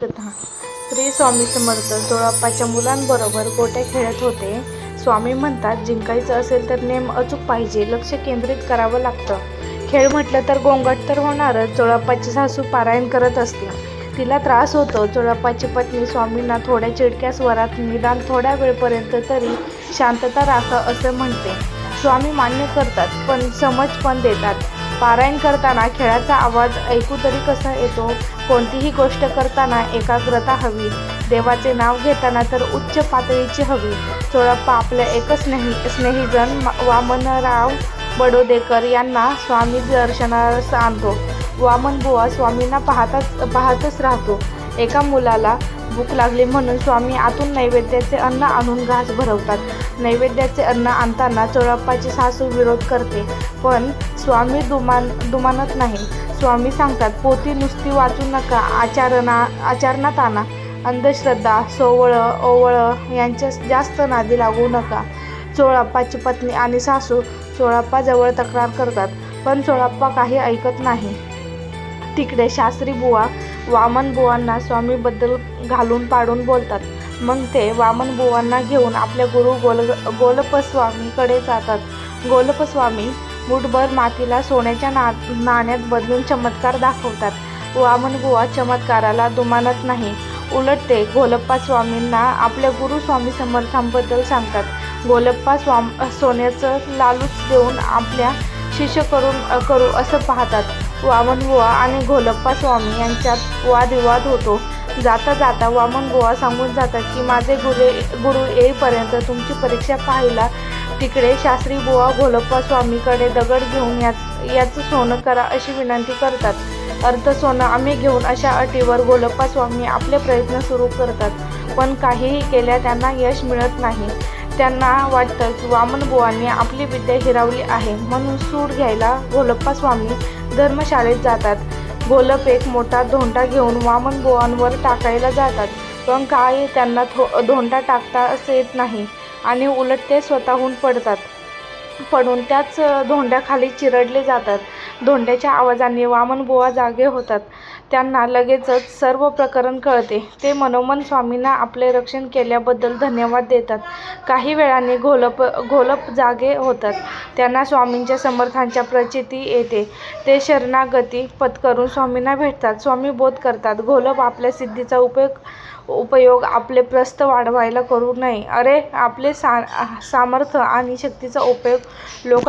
कथा. श्री स्वामी समर्थ जोडाप्पाच्या मुलांबरोबर गोट्या खेळत होते. स्वामी म्हणतात, जिंकायचं असेल तर नेम अचूक पाहिजे, लक्ष केंद्रित करावं लागतं. खेळ म्हटलं तर गोंगाट तर होणारच. जोडाप्पाची सासू पारायण करत असते. तिला त्रास होतो. जोडाप्पाची पत्नी स्वामींना थोड्या चिडक्या स्वरात निदान थोड्या वेळपर्यंत तरी शांतता राखा असं म्हणते. स्वामी मान्य करतात, पण समज पण देतात. पारायण करताना खेळाचा आवाज ऐकू तरी कसा येतो? कोणतीही गोष्ट करताना एकाग्रता हवी. देवाचे नाव घेताना तर उच्च पातळीची हवी. जोडाप्पा आपल्या एकच स्नेहीजन वामनराव बडोदेकर यांना स्वामी दर्शनास आणतो. वामनबुवा स्वामींना पाहतच राहतो. एका मुलाला भूक लागली म्हणून स्वामी आतून नैवेद्याचे अन्न आणून घास भरवतात. नैवेद्याचे अन्न आणताना जोडाप्पाची सासू विरोध करते, पण स्वामी दुमानत नाही. स्वामी सांगतात, पोथी नुसती वाचू नका, आचरणात आणा. अंधश्रद्धा, सोवळं ओवळं यांच्या जास्त नादी लागू नका. जोडाप्पाची पत्नी आणि सासू जोडाप्पाजवळ तक्रार करतात, पण जोडाप्पा काही ऐकत नाही. तिकडे शास्त्री बुवा वामनबुवांना स्वामीबद्दल घालून पाडून बोलतात. मग ते वामनबुवांना घेऊन आपल्या गुरु गोलपस्वामीकडे जातात. गोलपस्वामी मुठभर मातीला सोन्याच्या नाण्यात बदलून चमत्कार दाखवतात. वामनबुवा चमत्काराला दुमानत नाही, उलट ते गोलप्पा स्वामींना आपल्या गुरु स्वामी समर्थांबद्दल सांगतात. गोलप्पा सोन्याचं लालूच देऊन आपल्या शिष्य करू असं पाहतात. वामनबुवा आणि गोलप्पा स्वामी यांच्यात वादविवाद होतो. जाता जाता वामनबुवा सांगून जातात की माझे गुरु येईपर्यंत तुमची परीक्षा पाहायला. तिकडे शास्त्री बुवा गोलप्पा स्वामीकडे दगड घेऊन याचं सोनं करा अशी विनंती करतात. अर्ध सोनं आम्ही घेऊन अशा अटीवर गोलप्पा स्वामी आपले प्रयत्न सुरू करतात, पण काहीही केल्या त्यांना यश मिळत नाही. त्यांना वाटतं की वामनबुवांनी आपली विद्या हिरावली आहे, म्हणून सूड घ्यायला गोलप्पा स्वामी धर्मशाळेत जातात. गोलप एक मोठा धोंडा घेऊन वामनबुवांवर टाकायला जातात, पण काय त्यांना धोंडा टाकताच येत नाही आणि उलट ते स्वतःहून पडून त्याच धोंड्याखाली चिरडले जातात. धोंड्याच्या आवाजाने वामनबुवा जागे होतात. त्यांना लगेचच सर्व प्रकरण कळते. ते मनोमन स्वामींना आपले रक्षण केल्याबद्दल धन्यवाद देतात. काही वेळाने गोलप जागे होतात. त्यांना स्वामींच्या समर्थांच्या प्रचिती येते. ते शरणागती पत्करून स्वामींना भेटतात. स्वामी बोध करतात, गोलप आपल्या सिद्धीचा उपयोग आपले प्रस्थ वाढवायला करू नये. अरे, आपले सामर्थ्य आणि शक्तीचा उपयोग लोकांच्या